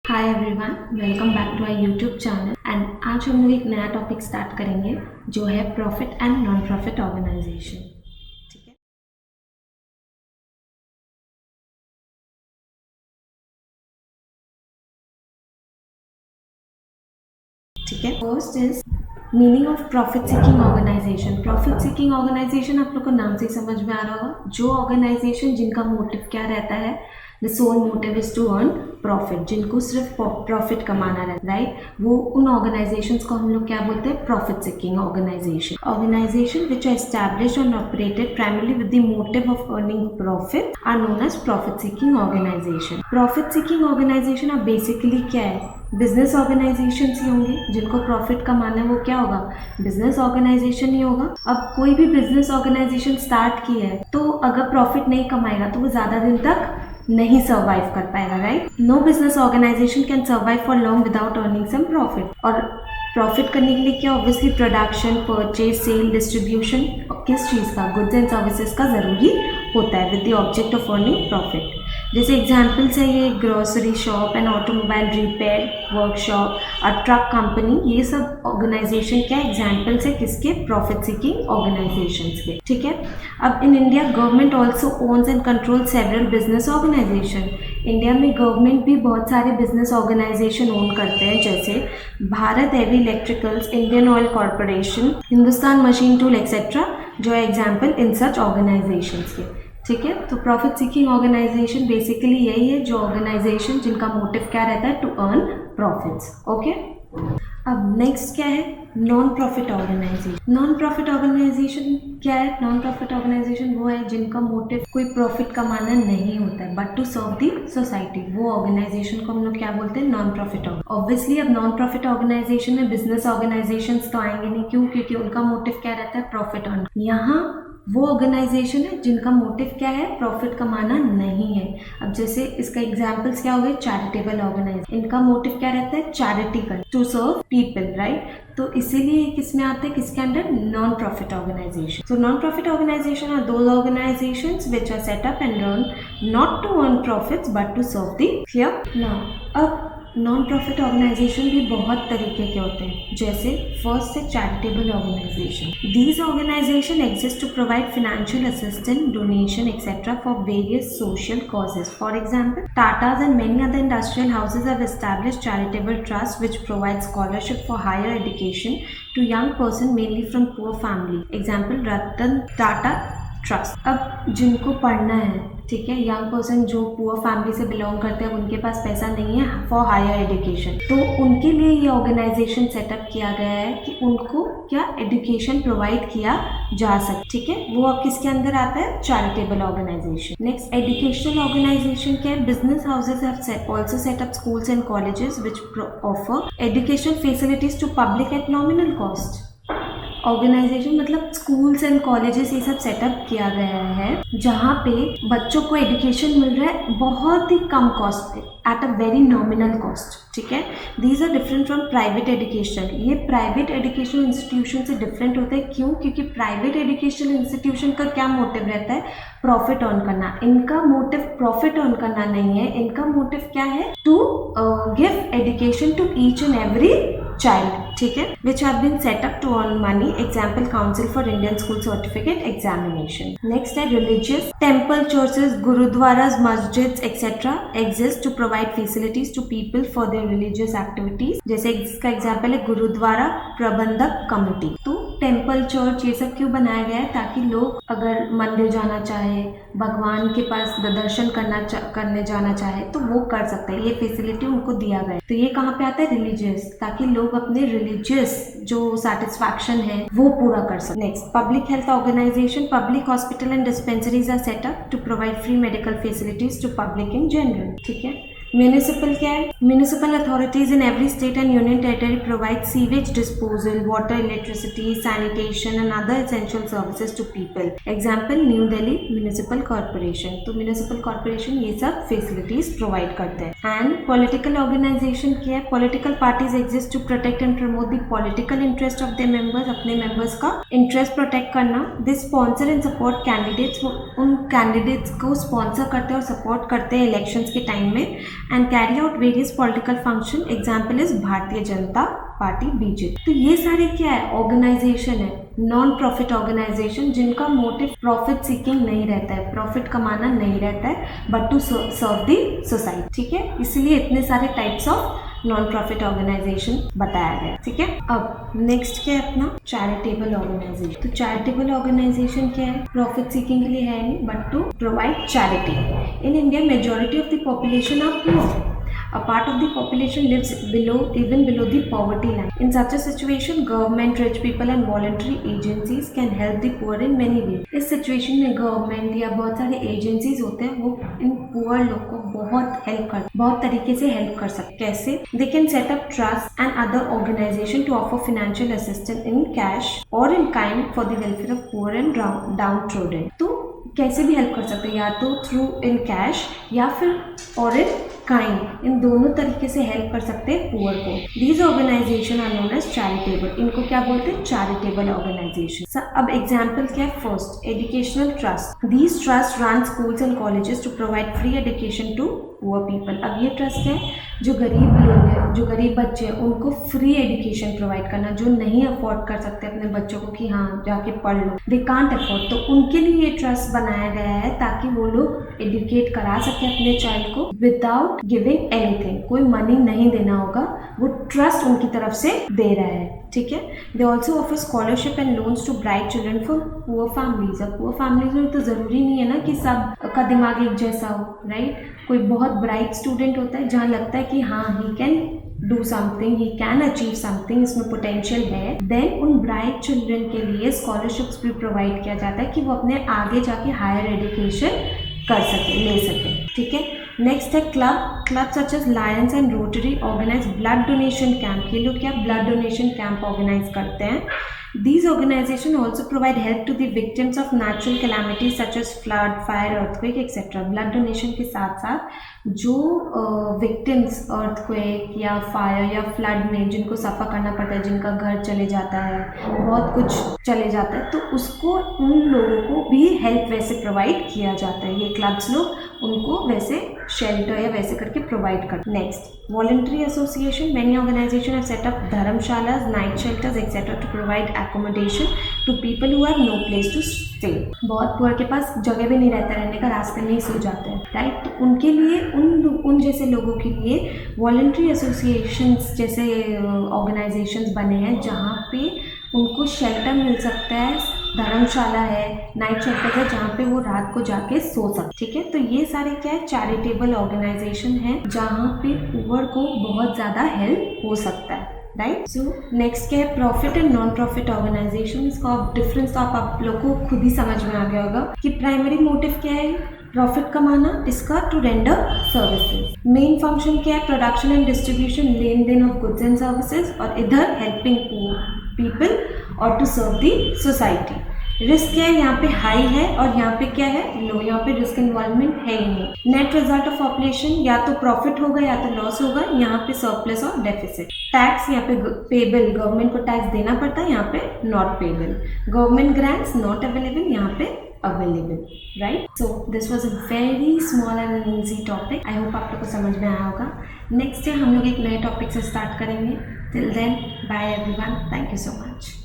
Hi everyone, welcome back to our YouTube channel. And आज हम लोग एक नया टॉपिक स्टार्ट करेंगे जो है profit and non profit organisation. ठीक है, ठीक है। First is meaning of profit seeking organisation. Profit seeking organisation आप लोग को नाम से ही समझ में आ रहा होगा, जो ऑर्गेनाइजेशन जिनका मोटिव क्या रहता है, the sole motive is to earn profit, जिनको सिर्फ प्रॉफिट कमाना रहता है, राइट। वो उन ऑर्गेनाइजेशंस को हम लोग क्या बोलते हैं, profit seeking organisation. Organisation which are established and operated primarily with the motive of earning profit are known as profit seeking organisation. Profit seeking organisation अब बेसिकली क्या है, बिजनेस ऑर्गेनाइजेशन ही होंगे। जिनको प्रॉफिट कमाना है वो क्या होगा, बिजनेस ऑर्गेनाइजेशन ही होगा। अब कोई भी बिजनेस ऑर्गेनाइजेशन स्टार्ट की है तो अगर प्रॉफिट नहीं कमाएगा तो वो ज्यादा दिन तक नहीं सर्वाइव कर पाएगा, right. No business organisation can survive for long without earning some profit. और प्रॉफिट करने के लिए क्या, obviously production, purchase, sale, distribution किस चीज़ का, गुड्स एंड सर्विसेज का ज़रूरी होता है with the object of earning profit. जैसे एग्जाम्पल्स है ये grocery shop and automobile repair workshop और ट्रक कंपनी, ये सब ऑर्गेनाइजेशन क्या एग्जाम्पल्स है किसके, प्रॉफिट सीकिंग ऑर्गेनाइजेशंस के। ठीक है। अब in India government also owns and control several business organisation. India में गवर्नमेंट भी बहुत सारे बिजनेस ऑर्गेनाइजेशन ओन करते हैं, जैसे Bharat heavy electricals, Indian oil corporation, Hindustan machine tool etcetera, जो है एग्जाम्पल इन सच ऑर्गेनाइजेशंस के। ठीक है। तो प्रॉफिट सीकिंग ऑर्गेनाइजेशन बेसिकली यही है, जो ऑर्गेनाइजेशन जिनका मोटिव क्या रहता है, टू अर्न प्रॉफिट्स। ओके। अब नेक्स्ट क्या है, non profit organisation. Non profit organisation क्या है, नॉन प्रॉफिट ऑर्गेनाइजेशन वो है जिनका मोटिव कोई प्रॉफिट कमाना नहीं होता है but to serve the society. वो ऑर्गेनाइजेशन को हम लोग क्या बोलते हैं, नॉन प्रॉफिट। ऑब्वियसली अब नॉन प्रॉफिट ऑर्गेनाइजेशन में बिजनेस ऑर्गेनाइजेशन तो आएंगे नहीं, क्यों, क्योंकि उनका मोटिव क्या रहता है, प्रॉफिट अर्न। यहाँ वो ऑर्गेनाइजेशन है जिनका मोटिव क्या है, प्रॉफिट कमाना नहीं है। अब जैसे इसका एग्जांपल्स क्या हो गए, चैरिटेबल ऑर्गेनाइजेशन, इनका मोटिव क्या रहता है, चैरिटी कर, टू सर्व पीपल, राइट। तो इसीलिए किसमें आते हैं, किसके under, non profit organisation. So non profit organisation are those organisations which are set up and run not to earn profits but to serve the clear. Now अब non profit organisation भी बहुत तरीके के होते हैं, जैसे फर्स्ट है charitable organisation. These organisation exist to provide financial assistance, donation etcetera for various social causes. For example, Tatas and many other industrial houses have established charitable trust which provide scholarship for higher education to young person mainly from poor family. Example, Ratan Tata trust. अब जिनको पढ़ना है, ठीक है, young person जो poor family से belong करते हैं, उनके पास पैसा नहीं है फॉर हायर एजुकेशन, तो उनके लिए ये ऑर्गेनाइजेशन सेटअप किया गया है कि उनको क्या एजुकेशन प्रोवाइड किया जा सके। ठीक है, वो अब किसके अंदर आता है, charitable organisation. Next educational organisation क्या है, business houses have also set up schools and colleges which offer education facilities to public at nominal cost. Organisation मतलब स्कूल्स एंड कॉलेजेस ये सब सेटअप किया गया है जहाँ पे बच्चों को एजुकेशन मिल रहा है बहुत ही कम कॉस्ट पे, at a very nominal cost. ठीक है, these are different from private education. ये प्राइवेट एजुकेशन इंस्टीट्यूशन से डिफरेंट होता है, क्यों, क्योंकि प्राइवेट एजुकेशन इंस्टीट्यूशन का क्या मोटिव रहता है, प्रॉफिट अर्न करना। इनका मोटिव प्रॉफिट अर्न करना नहीं है, इनका मोटिव क्या है, to give education to each and every child, ठीक है, which have been set up to earn money. Example, Council for Indian School Certificate Examination. Next है religious. Temple, churches, gurudwaras, masjids, etc. exist to provide facilities to people for their religious activities. जैसे इसका example है गुरुद्वारा प्रबंधक committee. तो temple, church ये सब क्यों बनाया गया है, ताकि लोग अगर मंदिर जाना चाहे, भगवान के पास दर्शन करने जाना चाहे तो वो कर सकते हैं, ये फैसिलिटी उनको दिया गया है। तो ये कहाँ पे आता है, रिलीजियस, ताकि लोग अपने रिलीजियस जो सेटिस्फैक्शन है वो पूरा कर सके। Next, public health organisation. Public hospital and dispensaries are set up to provide free medical facilities to public in general. ठीक है। म्यूनिसिपल क्या है, municipal authorities in every state and union territory provide sewage disposal, water, electricity, sanitation and other essential services to people. Example, new Delhi municipal corporation. तो municipal corporation ये सब facilities provide करते हैं। And political organisation क्या है, political parties exist to protect and promote the political interest of the members, अपने members का interest protect करना। They sponsor and support candidates, उन कैंडिडेट्स को स्पॉन्सर करते हैं और सपोर्ट करते हैं इलेक्शंस के टाइम में। And carry out various political function, example is Bharatiya Janata party BJP. तो ये सारे क्या है, ऑर्गेनाइजेशन है, नॉन प्रॉफिट ऑर्गेनाइजेशन जिनका मोटिव प्रॉफिट सीकिंग नहीं रहता है, प्रॉफिट कमाना नहीं रहता है, but to serve the society. ठीक है, इसलिए इतने सारे types of non profit organisation बताया गया। ठीक है, अब नेक्स्ट क्या है अपना चैरिटेबल ऑर्गेनाइजेशन। तो चैरिटेबल ऑर्गेनाइजेशन क्या है, प्रॉफिट सीकिंग के लिए है नहीं, but to provide charity. In India majority of the population are poor. A part of the population lives even below the poverty line. In such a situation, government, rich people and voluntary agencies can help the poor in many ways. इस situation में government या बहुत सारे agencies होते हैं, वो in poor लोग को बहुत तरीके से हेल्प कर सकते हैं। कैसे? They can set up trusts and other organization to offer financial assistance in cash or in kind for the welfare of poor and downtrodden. तो कैसे भी हेल्प कर सकते हैं, या तो थ्रू इन कैश या फिर और इन काइंड, इन दोनों तरीके से हेल्प कर सकते हैं पुअर को। These organisation are known as charitable. इनको क्या बोलते हैं, चैरिटेबल ऑर्गेनाइजेशन। अब एग्जाम्पल क्या है, first educational trust. These trust run schools and colleges to provide free education to poor people. अब ये ट्रस्ट है जो गरीब लोग हैं, जो गरीब बच्चे हैं, उनको फ्री एजुकेशन प्रोवाइड करना, जो नहीं अफोर्ड कर सकते अपने बच्चों को कि हाँ जाके पढ़ लो, दे कांट अफोर्ड, तो उनके लिए ये ट्रस्ट बनाया गया है ताकि वो लोग एजुकेट करा सके अपने चाइल्ड को विदाउट गिविंग एनीथिंग। कोई मनी नहीं देना होगा, वो ट्रस्ट उनकी तरफ से दे रहा है। ठीक है, they also offer scholarship and loans to bright children for poor families. अब पुअर फैमिलीज में तो जरूरी नहीं है ना कि सब का दिमाग एक जैसा हो, राइट? कोई बहुत ब्राइट स्टूडेंट होता है जहाँ लगता है कि हाँ he can do something, he can achieve something, इसमें पोटेंशियल है, देन उन ब्राइट चिल्ड्रन के लिए स्कॉलरशिप्स भी प्रोवाइड किया जाता है कि वो अपने आगे जाके हायर एजुकेशन कर सके, ले सके। ठीक है, नेक्स्ट है club such as lions and rotary organise blood donation camp. ये लोग क्या ब्लड डोनेशन कैंप ऑर्गेनाइज करते हैं। These organizations also provide help to the victims of natural calamities such as flood, fire, earthquake, etc. Blood donation के साथ साथ जो victims earthquake या फायर या फ्लड में जिनको सफ़र करना पड़ता है, जिनका घर चले जाता है, बहुत कुछ चले जाता है, तो उसको उन लोगों को भी हेल्प वैसे प्रोवाइड किया जाता है। ये क्लब्स लोग उनको वैसे शेल्टर या वैसे करके प्रोवाइड करते हैं। Next, voluntary association. Many organisation have set up dharamshalas, night shelters etcetera to provide accommodation to people who have no place to stay. बहुत पुअर के पास जगह भी नहीं रहता रहने का, रास्ते में ही सो जाते हैं, राइट? तो उनके लिए उन जैसे लोगों के लिए वॉलंटरी एसोसिएशंस जैसे ऑर्गेनाइजेशंस बने हैं जहाँ पे उनको शेल्टर मिल सकता है, धर्मशाला है, नाइट शेल्टर है जहाँ पे वो रात को जाके सो सकते। ठीक है, तो ये सारे क्या है, चैरिटेबल ऑर्गेनाइजेशन है जहाँ पे पुअर को बहुत ज़्यादा हेल्प हो सकता है, राइट? सो नेक्स्ट क्या है, profit and non profit organisation. इसका डिफरेंस तो आप लोग को खुद ही समझ में आ गया होगा कि प्राइमरी मोटिव क्या है, प्रॉफिट कमाना, इसका to render services. Main function क्या है, प्रोडक्शन एंड डिस्ट्रीब्यूशन, लेन देन ऑफ गुड्स एंड सर्विसेज, और इधर हेल्पिंग पीपल और to serve the society. Risk क्या है, यहाँ पे हाई है और यहाँ पे क्या है, लो। यहाँ पे रिस्क इन्वॉल्वमेंट है ही नहीं। नेट रिजल्ट ऑफ ऑपरेशन, या तो प्रॉफिट होगा या तो लॉस होगा, यहाँ पे सरप्लस और डेफिसिट। टैक्स यहाँ पे पेबल, गवर्नमेंट को टैक्स देना पड़ता है, यहाँ पे not payable. Government grants not available, यहाँ पे available, right? So this was a very small and easy topic. I hope आप लोग को समझ में आया होगा। नेक्स्ट डे हम लोग एक नए टॉपिक से स्टार्ट करेंगे। Till then, bye everyone, thank you so much.